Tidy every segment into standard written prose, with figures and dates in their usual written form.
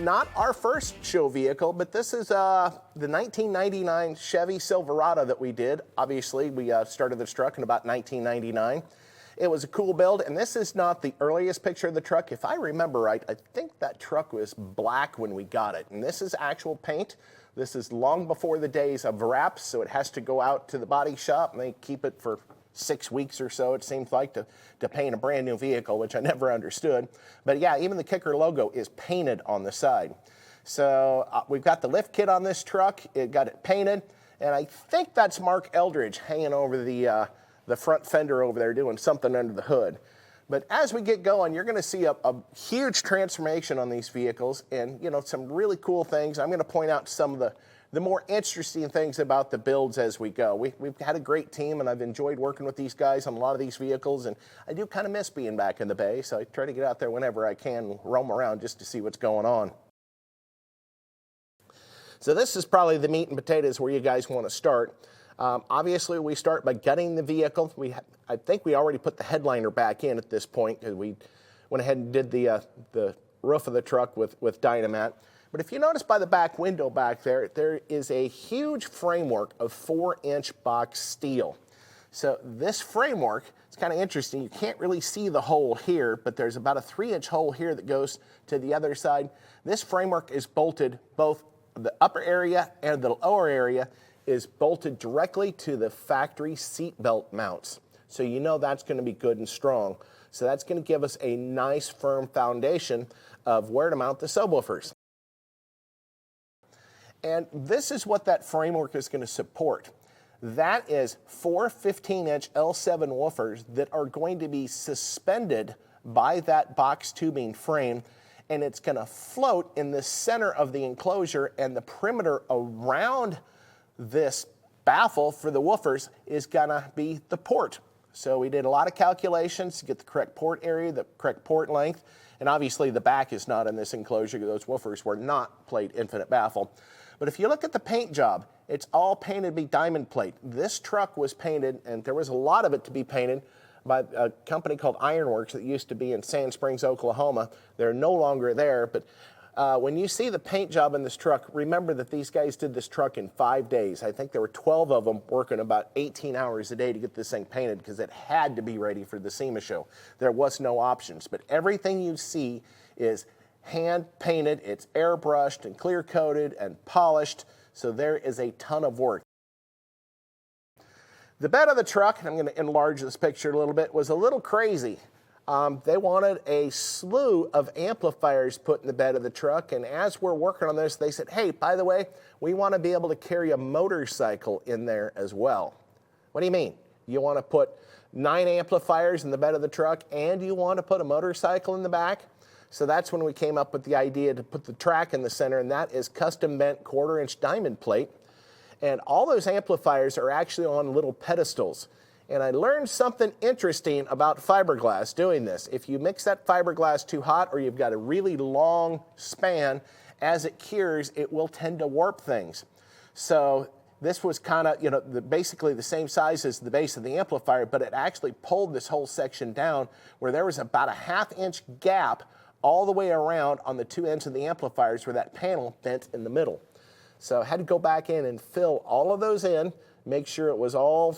not our first show vehicle, but this is the 1999 Chevy Silverado that we did. Obviously, we started this truck in about 1999. It was a cool build, and this is not the earliest picture of the truck. If I remember right, I think that truck was black when we got it, and this is actual paint. This is long before the days of wraps, so it has to go out to the body shop, and they keep it for 6 weeks or so, it seems like, to paint a brand new vehicle, which I never understood. But yeah, even the Kicker logo is painted on the side. So we've got the lift kit on this truck. It got it painted, and I think that's Mark Eldridge hanging over the front fender over there doing something under the hood. But as we get going, you're going to see a huge transformation on these vehicles, and some really cool things. I'm going to point out some of the more interesting things about the builds as we go. We've had a great team, and I've enjoyed working with these guys on a lot of these vehicles, and I do kind of miss being back in the Bay, so I try to get out there whenever I can, roam around just to see what's going on. So this is probably the meat and potatoes where you guys want to start. Obviously, we start by gutting the vehicle. I think we already put the headliner back in at this point, because we went ahead and did the roof of the truck with Dynamat. But if you notice by the back window back there, there is a huge framework of 4-inch box steel. So this framework, it's kind of interesting. You can't really see the hole here, but there's about a 3-inch hole here that goes to the other side. This framework is bolted, both the upper area and the lower area is bolted directly to the factory seat belt mounts. So that's going to be good and strong. So that's going to give us a nice firm foundation of where to mount the subwoofers. And this is what that framework is going to support. That is 4 15-inch L7 woofers that are going to be suspended by that box tubing frame, and it's going to float in the center of the enclosure, and the perimeter around this baffle for the woofers is going to be the port. So we did a lot of calculations to get the correct port area, the correct port length, and obviously the back is not in this enclosure. Those woofers were not plate infinite baffle. But if you look at the paint job, it's all painted to be diamond plate. This truck was painted, and there was a lot of it to be painted, by a company called Ironworks that used to be in Sand Springs, Oklahoma. They're no longer there, but when you see the paint job in this truck, remember that these guys did this truck in 5 days. I think there were 12 of them working about 18 hours a day to get this thing painted, because it had to be ready for the SEMA show. There was no options, but everything you see is hand painted, it's airbrushed and clear coated and polished, so there is a ton of work. The bed of the truck, and I'm going to enlarge this picture a little bit, was a little crazy. They wanted a slew of amplifiers put in the bed of the truck, and as we're working on this, they said, hey, by the way, we want to be able to carry a motorcycle in there as well. What do you mean? You want to put 9 amplifiers in the bed of the truck, and you want to put a motorcycle in the back? So that's when we came up with the idea to put the track in the center, and that is custom bent 1/4-inch diamond plate. And all those amplifiers are actually on little pedestals. And I learned something interesting about fiberglass doing this. If you mix that fiberglass too hot, or you've got a really long span, as it cures, it will tend to warp things. So this was kind of, basically the same size as the base of the amplifier, but it actually pulled this whole section down where there was about a 1/2-inch gap all the way around on the 2 ends of the amplifiers where that panel bent in the middle. So I had to go back in and fill all of those in, make sure it was all,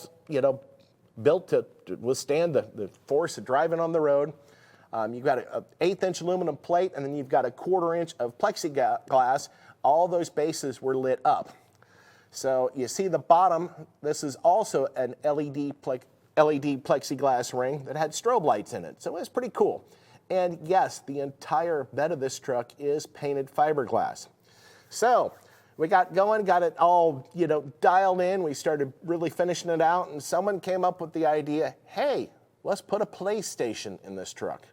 built to withstand the force of driving on the road. You've got an 1/8-inch aluminum plate, and then you've got a 1/4-inch of plexiglass. All those bases were lit up. So you see the bottom, this is also an LED plexiglass ring that had strobe lights in it. So it was pretty cool. And yes, the entire bed of this truck is painted fiberglass. So we got going, got it all, dialed in. We started really finishing it out, and someone came up with the idea, hey, let's put a PlayStation in this truck.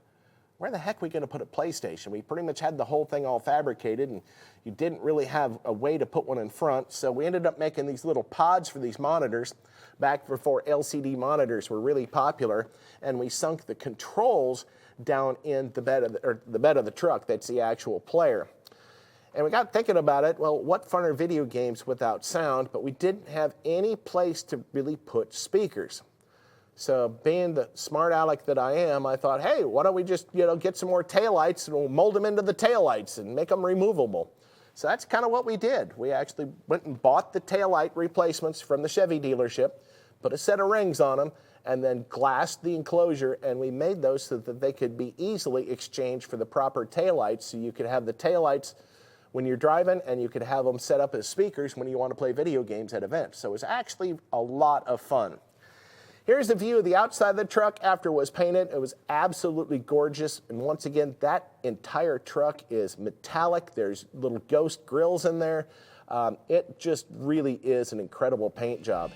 Where the heck are we going to put a PlayStation? We pretty much had the whole thing all fabricated, and you didn't really have a way to put one in front, so we ended up making these little pods for these monitors back before LCD monitors were really popular, and we sunk the controls down in the bed of the truck. That's the actual player. And we got thinking about it, well, what fun are video games without sound? But we didn't have any place to really put speakers. So being the smart aleck that I am, I thought, hey, why don't we just, get some more taillights and we'll mold them into the taillights and make them removable. So that's kind of what we did. We actually went and bought the taillight replacements from the Chevy dealership, put a set of rings on them, and then glassed the enclosure, and we made those so that they could be easily exchanged for the proper taillights, so you could have the taillights when you're driving, and you could have them set up as speakers when you want to play video games at events. So it was actually a lot of fun. Here's a view of the outside of the truck after it was painted. It was absolutely gorgeous. And once again, that entire truck is metallic. There's little ghost grills in there. It just really is an incredible paint job.